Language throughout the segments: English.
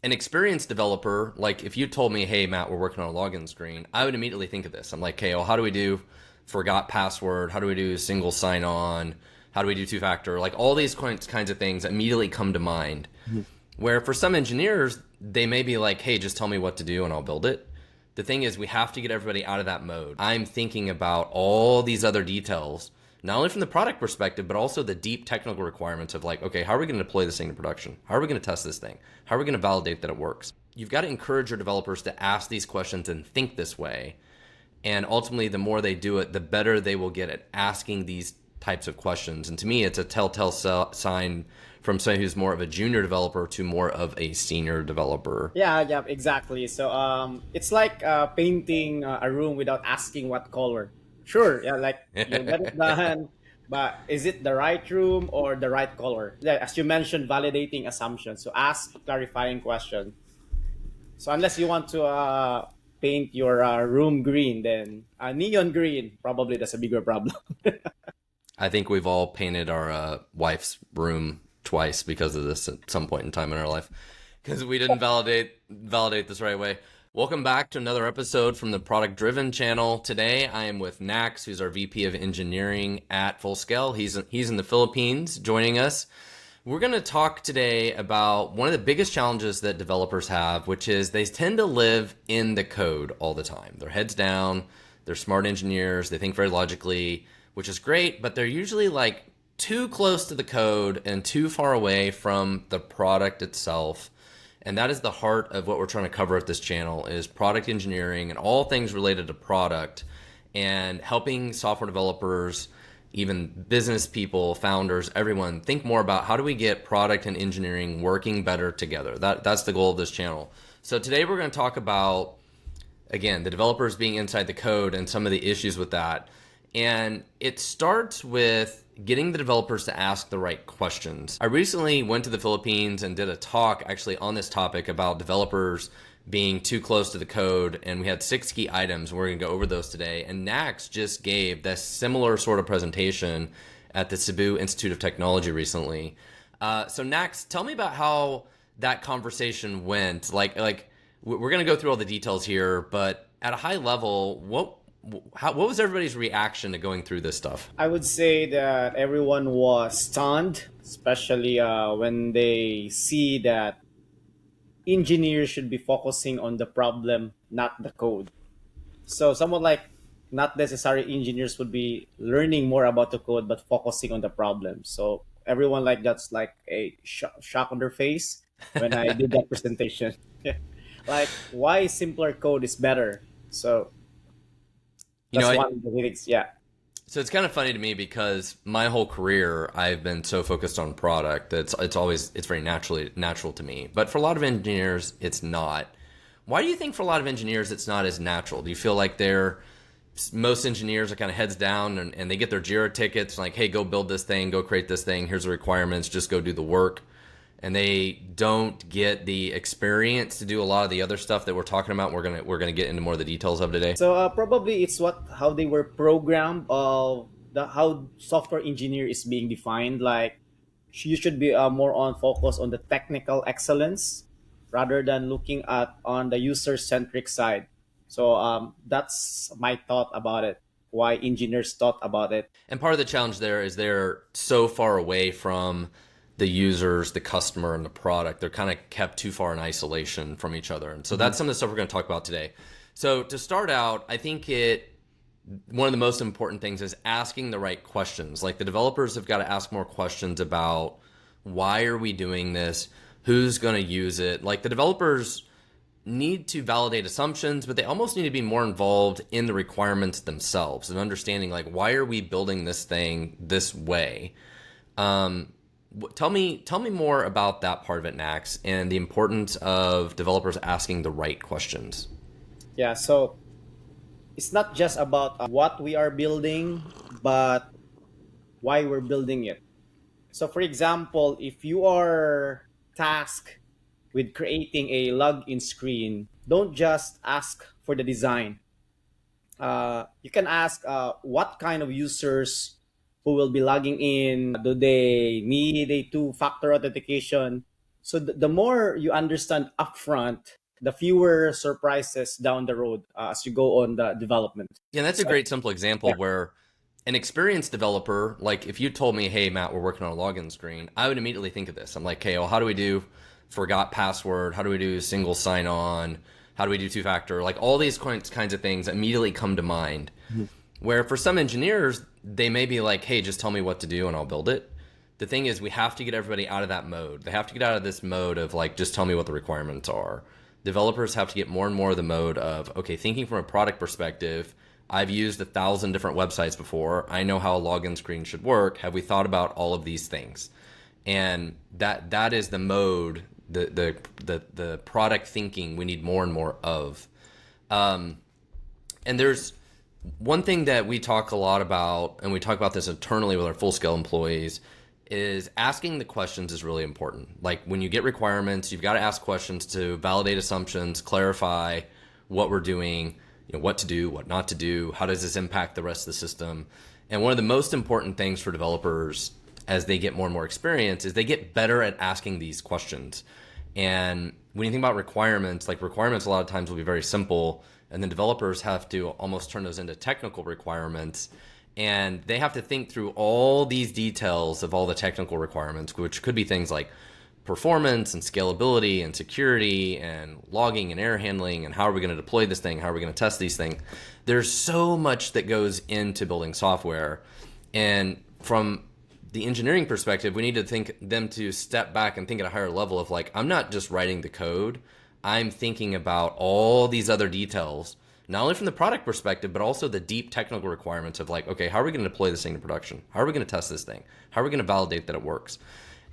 an experienced developer, like if you told me, hey, Matt, we're working on a login screen, I would immediately think of this. I'm like, okay, well, how do we do forgot password? How do we do single sign on? How do we do two factor? Like all these kinds of things immediately come to mind. Mhm. Where for some engineers, they may be like, hey, just tell me what to do and I'll build it. The thing is, we have to get everybody out of that mode. I'm thinking about all these other details, not only from the product perspective, but also the deep technical requirements of like, okay, how are we going to deploy this thing to production? How are we going to test this thing? How are we going to validate that it works? You've got to encourage your developers to ask these questions and think this way. And ultimately, the more they do it, the better they will get at asking these types of questions. And to me, it's a telltale sign from someone who's more of a junior developer to more of a senior developer. Yeah, yeah, exactly. So it's like painting a room without asking what color. Sure, yeah, like you'll get it done, but is it the right room or the right color? Yeah, as you mentioned, validating assumptions. So ask clarifying question. So unless you want to paint your room green, then neon green, probably that's a bigger problem. I think we've all painted our wife's room twice because of this at some point in time in our life because we didn't validate this right way. Welcome back to another episode from the Product Driven channel. Today I am with Nax, who's our VP of Engineering at Full Scale. He's in the Philippines joining us. We're going to talk today about one of the biggest challenges that developers have, which is they tend to live in the code all the time. Their heads down, they're smart engineers, they think very logically, which is great, but they're usually like too close to the code and too far away from the product itself. And that is the heart of what we're trying to cover at this channel is product engineering and all things related to product and helping software developers, even business people, founders, everyone think more about how do we get product and engineering working better together. That's the goal of this channel. So today we're going to talk about, again, the developers being inside the code and some of the issues with that. And it starts with getting the developers to ask the right questions. I recently went to the Philippines and did a talk actually on this topic about developers being too close to the code, and we had 6 key items. We're going to go over those today. And Nax just gave this similar sort of presentation at the Cebu Institute of Technology recently. So Nax, tell me about how that conversation went. Like we're going to go through all the details here, but at a high level, what was everybody's reaction to going through this stuff? I would say that everyone was stunned, especially when they see that engineers should be focusing on the problem, not the code. So, someone like not necessary engineers would be learning more about the code but focusing on the problem. So, everyone like that's like a shock on their face when I did that presentation. Like, why simpler code is better. So, You know, that's one of the things. Yeah. so it's kind of funny to me because my whole career I've been so focused on product that it's very natural to me. But for a lot of engineers, it's not. Why do you think for a lot of engineers it's not as natural? Do you feel like most engineers are kind of heads down and they get their Jira tickets like, hey, go build this thing, go create this thing, here's the requirements, just go do the work. And they don't get the experience to do a lot of the other stuff that we're talking about. We're gonna get into more of the details of today. So probably it's what how they were programmed of the how software engineer is being defined. Like you should be more on focus on the technical excellence rather than looking at on the user centric side. So that's my thought about it. Why engineers thought about it. And part of the challenge there is they're so far away from the users, the customer, and the product. They're kind of kept too far in isolation from each other. And so that's some of the stuff we're going to talk about today. So to start out, I think one of the most important things is asking the right questions. Like the developers have got to ask more questions about why are we doing this? Who's going to use it? Like the developers need to validate assumptions, but they almost need to be more involved in the requirements themselves and understanding like why are we building this thing this way. Tell me more about that part of it, Nax, and the importance of developers asking the right questions. Yeah. So it's not just about what we are building, but why we're building it. So, for example, if you are tasked with creating a login screen, don't just ask for the design. You can ask what kind of users who will be logging in. Do they need a two-factor authentication? So the more you understand upfront, the fewer surprises down the road as you go on the development. Yeah, that's a So, great simple yeah. example where an experienced developer, like if you told me, hey, Matt, we're working on a login screen, I would immediately think of this. I'm like, okay, well, how do we do forgot password? How do we do single sign on? How do we do two factor? Like all these kinds of things immediately come to mind. Mhm. Where for some engineers, they may be like, hey, just tell me what to do and I'll build it. The thing is, we have to get everybody out of that mode. They have to get out of this mode of like, just tell me what the requirements are. Developers have to get more and more of the mode of, okay, thinking from a product perspective, I've used 1,000 different websites before. I know how a login screen should work. Have we thought about all of these things? And that is the mode, the product thinking we need more and more of. Um, and there's one thing that we talk a lot about, and we talk about this internally with our full scale employees, is asking the questions is really important. Like when you get requirements, you've got to ask questions to validate assumptions, clarify what we're doing, what to do, what not to do, how does this impact the rest of the system. And one of the most important things for developers as they get more and more experience is they get better at asking these questions. And when you think about requirements, like requirements a lot of times will be very simple, and then developers have to almost turn those into technical requirements. And they have to think through all these details of all the technical requirements, which could be things like performance and scalability and security and logging and error handling and how are we going to deploy this thing, how are we going to test these things. There's so much that goes into building software. And from the engineering perspective, we need to think them to step back and think at a higher level of like, I'm not just writing the code, I'm thinking about all these other details, not only from the product perspective, but also the deep technical requirements of like, okay, how are we going to deploy this thing to production? How are we going to test this thing? How are we going to validate that it works?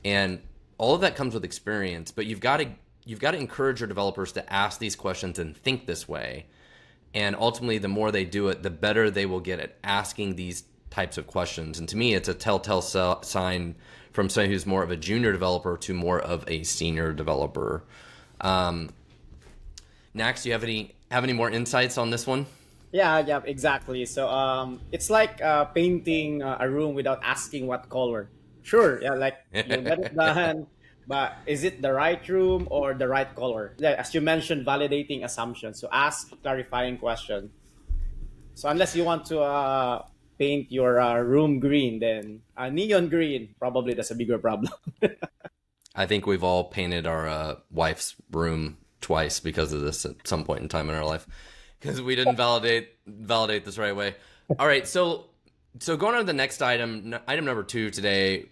And all of that comes with experience, but you've got to encourage your developers to ask these questions and think this way. And ultimately, the more they do it, the better they will get at asking these types of questions. And to me, it's a telltale sign from someone who's more of a junior developer to more of a senior developer. Um, Next, do you have any more insights on this one? Yeah, yeah, exactly. So it's like painting a room without asking what color. Sure, yeah, like you'll get it done, but is it the right room or the right color? Yeah, as you mentioned, validating assumptions. So ask clarifying question. So unless you want to paint your room green, then neon green, probably that's a bigger problem. I think we've all painted our wife's room twice because of this at some point in time in our life because we didn't validate this right way. All right, so going on to the next item, item number 2 today.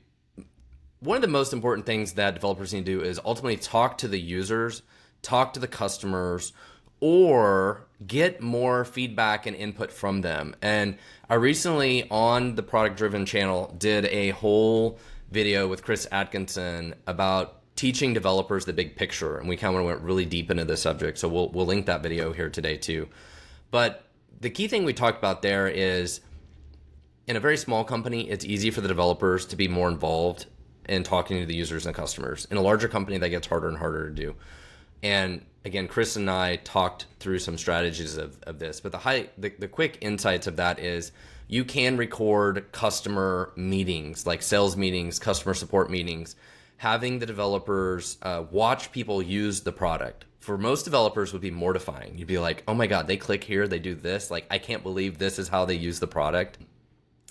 One of the most important things that developers need to do is ultimately talk to the users, talk to the customers, or get more feedback and input from them. And I recently on the Product Driven channel did a whole video with Chris Atkinson about teaching developers the big picture, and we kind of went really deep into this subject. So we'll link that video here today too. But the key thing we talked about there is in a very small company, it's easy for the developers to be more involved in talking to the users and customers. In a larger company, that gets harder and harder to do. And again, Chris and I talked through some strategies of this, but the quick insights of that is you can record customer meetings, like sales meetings, customer support meetings, having the developers watch people use the product. For most developers would be mortifying. You'd be like, oh my God, they click here, they do this. Like, I can't believe this is how they use the product.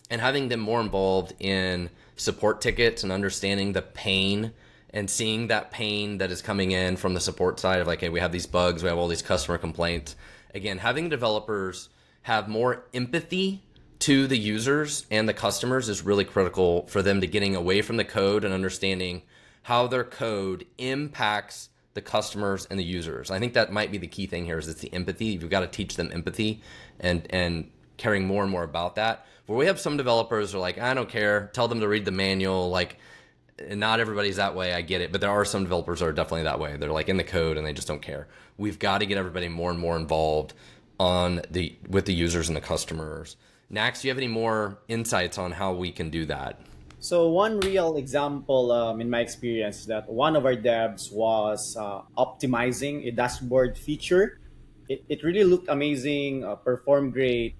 And having them more involved in support tickets and understanding the pain and seeing that pain that is coming in from the support side of like, hey, we have these bugs, we have all these customer complaints. Again, having developers have more empathy to the users and the customers is really critical for them to getting away from the code and understanding how their code impacts the customers and the users. I think that might be the key thing here is it's the empathy. You've got to teach them empathy and caring more and more about that. Where we have some developers who are like, I don't care, tell them to read the manual. Like, not everybody's that way, I get it, but there are some developers that are definitely that way. They're like in the code and they just don't care. We've got to get everybody more and more involved with the users and the customers. Next, do you have any more insights on how we can do that? So one real example in my experience that one of our devs was optimizing a dashboard feature. It really looked amazing, performed great,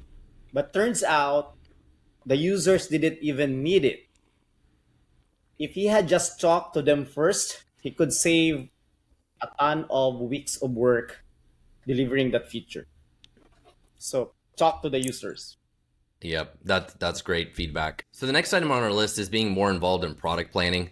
but turns out the users didn't even need it. If he had just talked to them first, he could save a ton of weeks of work delivering that feature. So talk to the users. Yep, that's great feedback. So the next item on our list is being more involved in product planning.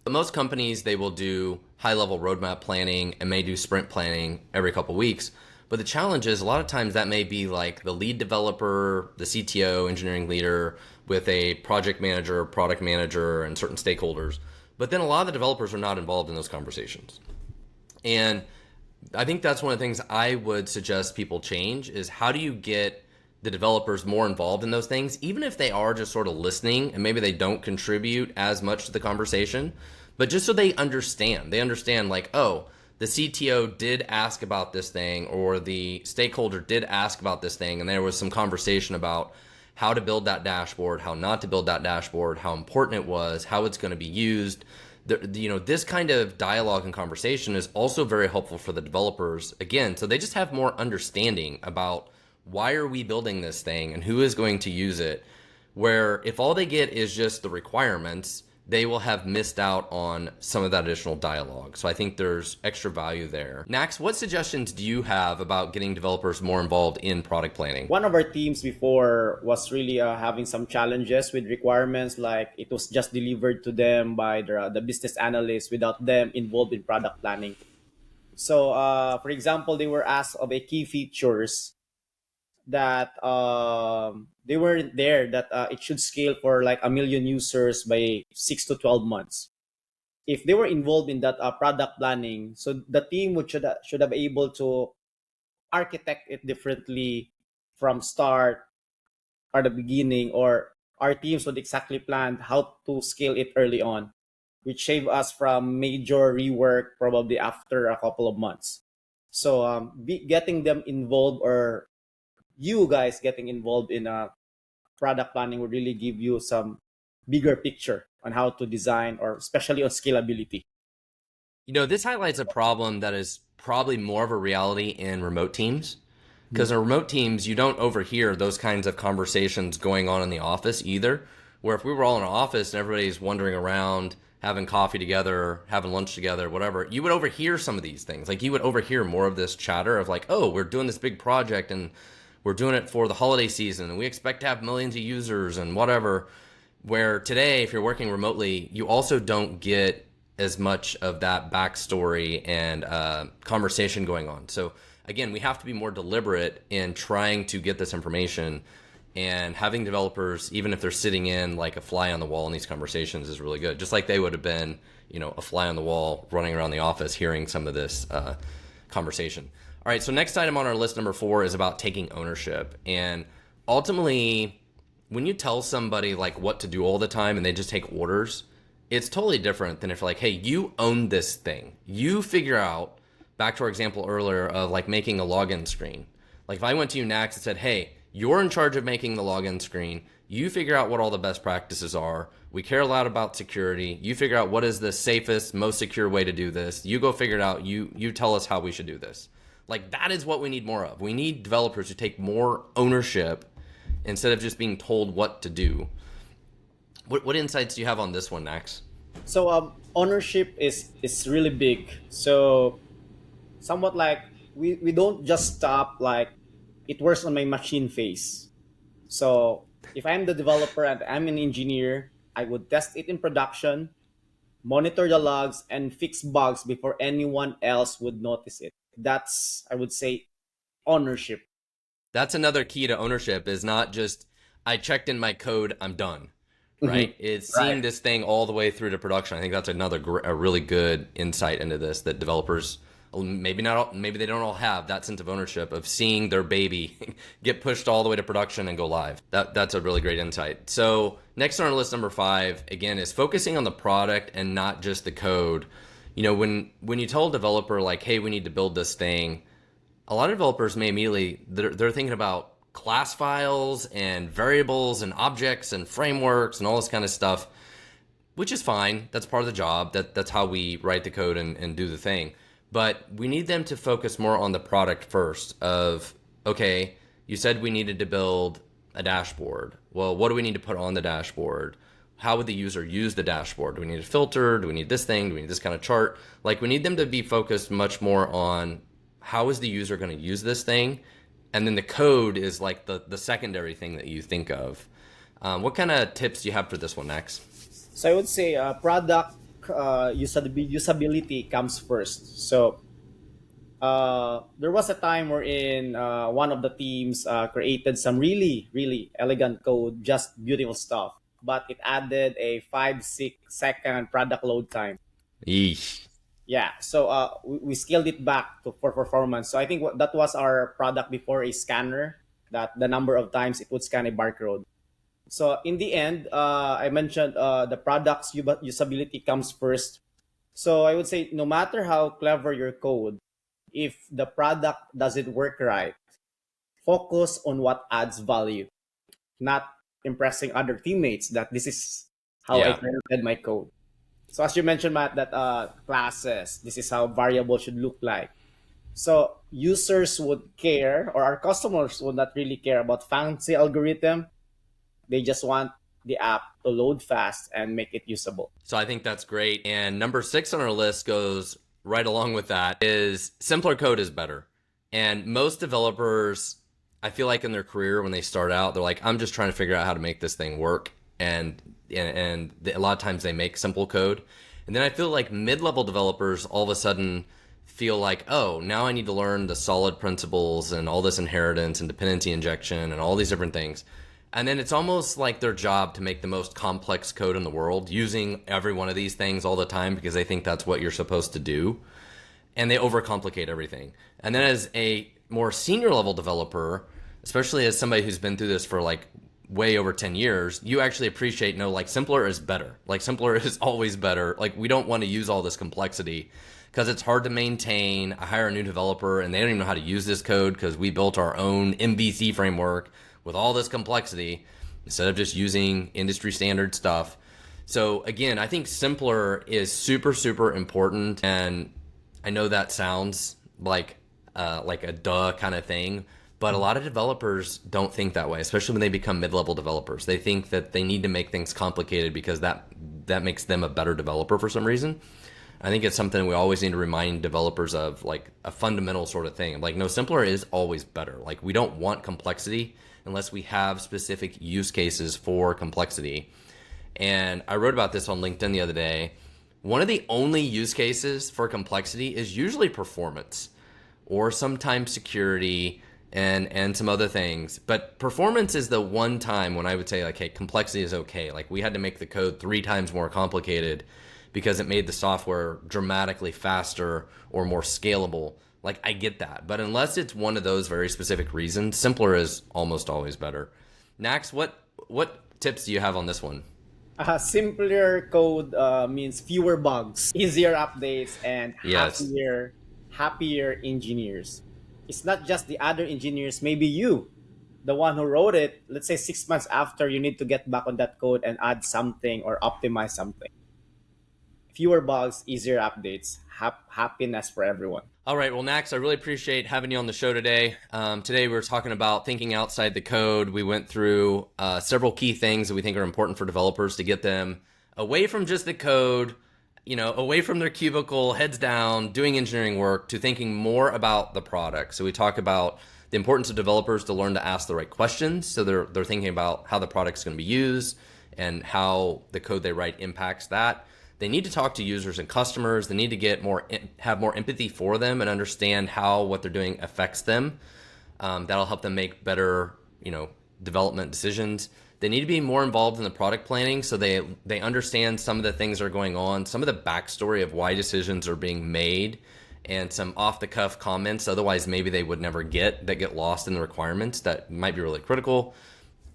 But most companies, they will do high level roadmap planning and may do sprint planning every couple weeks. But the challenge is a lot of times that may be like the lead developer, the CTO, engineering leader, with a project manager, product manager, and certain stakeholders. But then a lot of the developers are not involved in those conversations. And I think that's one of the things I would suggest people change is how do you get the developers more involved in those things, even if they are just sort of listening and maybe they don't contribute as much to the conversation, but just so they understand. They understand like, oh, the CTO did ask about this thing or the stakeholder did ask about this thing and there was some conversation about how to build that dashboard, how not to build that dashboard, how important it was, how it's going to be used. This kind of dialogue and conversation is also very helpful for the developers, again, so they just have more understanding about why are we building this thing and who is going to use it, where if all they get is just the requirements, they will have missed out on some of that additional dialogue. So I think there's extra value there. Nax, what suggestions do you have about getting developers more involved in product planning? One of our teams before was really having some challenges with requirements, like it was just delivered to them by the business analyst without them involved in product planning. So, for example, they were asked of a key features that they weren't there, that it should scale for like 1 million users by 6 to 12 months. If they were involved in that product planning, so the team should have able to architect it differently from start or the beginning, or our teams would exactly plan how to scale it early on, which save us from major rework probably after a couple of months. So getting them involved, or you guys getting involved in product planning, would really give you some bigger picture on how to design, or especially on scalability. This highlights a problem that is probably more of a reality in remote teams. Because in remote teams, you don't overhear those kinds of conversations going on in the office either. Where if we were all in an office and everybody's wandering around, having coffee together, having lunch together, whatever, you would overhear some of these things. Like you would overhear more of this chatter of like, oh, we're doing this big project and we're doing it for the holiday season and we expect to have millions of users and whatever. Where today, if you're working remotely, you also don't get as much of that backstory and conversation going on. So again, we have to be more deliberate in trying to get this information, and having developers, even if they're sitting in like a fly on the wall in these conversations, is really good. Just like they would have been, a fly on the wall running around the office hearing some of this conversation. All right, so next item on our list, number 4, is about taking ownership. And ultimately, when you tell somebody like what to do all the time and they just take orders, it's totally different than if you're like, hey, you own this thing. You figure out, back to our example earlier of like making a login screen. Like if I went to you, Nax, and said, hey, you're in charge of making the login screen. You figure out what all the best practices are. We care a lot about security. You figure out what is the safest, most secure way to do this. You go figure it out. You tell us how we should do this. Like that is what we need more of. We need developers who take more ownership instead of just being told what to do. What insights do you have on this one, Nax? So ownership is really big. So somewhat like, we don't just stop like it works on my machine phase. So if I'm the developer and I'm an engineer, I would test it in production, monitor the logs, and fix bugs before anyone else would notice it. That's, I would say, ownership. That's another key to ownership, is not just I checked in my code, I'm done, Mhm. right? It's Right. seeing this thing all the way through to production. I think that's a really good insight into this, that developers maybe not all, maybe they don't all have that sense of ownership of seeing their baby get pushed all the way to production and go live. That's a really great insight. So next on our list, number 5, again, is focusing on the product and not just the code. When you tell a developer like, hey, we need to build this thing, a lot of developers may immediately, they're thinking about class files and variables and objects and frameworks and all this kind of stuff, which is fine. That's part of the job. That's how we write the code and do the thing. But we need them to focus more on the product first of, okay, you said we needed to build a dashboard. Well, what do we need to put on the dashboard? how would the user use the dashboard? Do we need a filter? Do we need this thing? Do we need this kind of chart? Like we need them to be focused much more on how is the user going to use this thing? And then the code is like the secondary thing that you think of. What kind of tips do you have for this one, Max? So I would say product usability comes first. So there was a time wherein one of the teams created some really, really elegant code, just beautiful stuff, but it added a 5-6 second product load time. Yeesh. Yeah, so we scaled it back for performance. So I think that was our product before, a scanner, that the number of times it would scan a barcode. So in the end, I mentioned the product's usability comes first. So I would say no matter how clever your code, if the product doesn't work right, focus on what adds value, not impressing other teammates that this is how I Yeah. created my code. So as you mentioned, Matt, that classes, this is how variables should look like. So users would care, or our customers would not really care about fancy algorithm. They just want the app to load fast and make it usable. So I think that's great. And number 6 on our list goes right along with that is simpler code is better. And most developers, I feel like in their career when they start out, they're like, I'm just trying to figure out how to make this thing work. And a lot of times they make simple code. And then I feel like mid-level developers all of a sudden feel like, oh, now I need to learn the solid principles and all this inheritance and dependency injection and all these different things. And then it's almost like their job to make the most complex code in the world using every one of these things all the time because they think that's what you're supposed to do. And they overcomplicate everything. And then as a more senior level developer, especially as somebody who's been through this for like way over 10 years, you actually appreciate, no, like simpler is better. Like simpler is always better. Like we don't want to use all this complexity because it's hard to maintain. I hire a new developer and they don't even know how to use this code because we built our own MVC framework with all this complexity instead of just using industry standard stuff. So again, I think simpler is super, super important. And I know that sounds like a duh kind of thing, but a lot of developers don't think that way, especially when they become mid-level developers. They think that they need to make things complicated because that makes them a better developer for some reason. I think it's something we always need to remind developers of, like a fundamental sort of thing. Like, no, simpler is always better. Like, we don't want complexity unless we have specific use cases for complexity. And I wrote about this on LinkedIn the other day. One of the only use cases for complexity is usually performance or sometimes security and some other things. But performance is the one time when I would say, like, hey, complexity is okay. Like, we had to make the code 3 times more complicated because it made the software dramatically faster or more scalable. Like, I get that. But unless it's one of those very specific reasons, simpler is almost always better. Nax, what tips do you have on this one? Simpler code means fewer bugs, easier updates, and Yes. happier engineers. It's not just the other engineers, maybe you, the one who wrote it, let's say 6 months after, you need to get back on that code and add something or optimize something. Fewer bugs, easier updates, happiness for everyone. All right. Well, Nax, I really appreciate having you on the show today. Today we were talking about thinking outside the code. We went through several key things that we think are important for developers to get them away from just the code, away from their cubicle, heads down, doing engineering work, to thinking more about the product. So we talk about the importance of developers to learn to ask the right questions. So they're thinking about how the product's going to be used and how the code they write impacts that. They need to talk to users and customers. They need to have more empathy for them and understand how what they're doing affects them. That'll help them make better, development decisions. They need to be more involved in the product planning so they understand some of the things that are going on, some of the backstory of why decisions are being made, and some off-the-cuff comments otherwise maybe they would never get, that get lost in the requirements that might be really critical.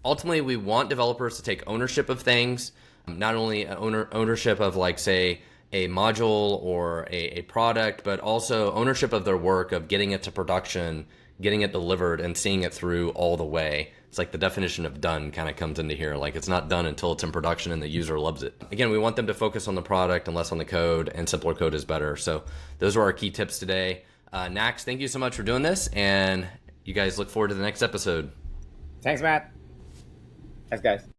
Ultimately, we want developers to take ownership of things, not only ownership of, like, say, a module or a product, but also ownership of their work, of getting it to production, getting it delivered, and seeing it through all the way. It's like the definition of done kind of comes into here. Like, it's not done until it's in production and the user loves it. Again, we want them to focus on the product and less on the code, and simpler code is better. So those are our key tips today. Nax, thank you so much for doing this, and you guys look forward to the next episode. Thanks, Matt. Thanks, guys.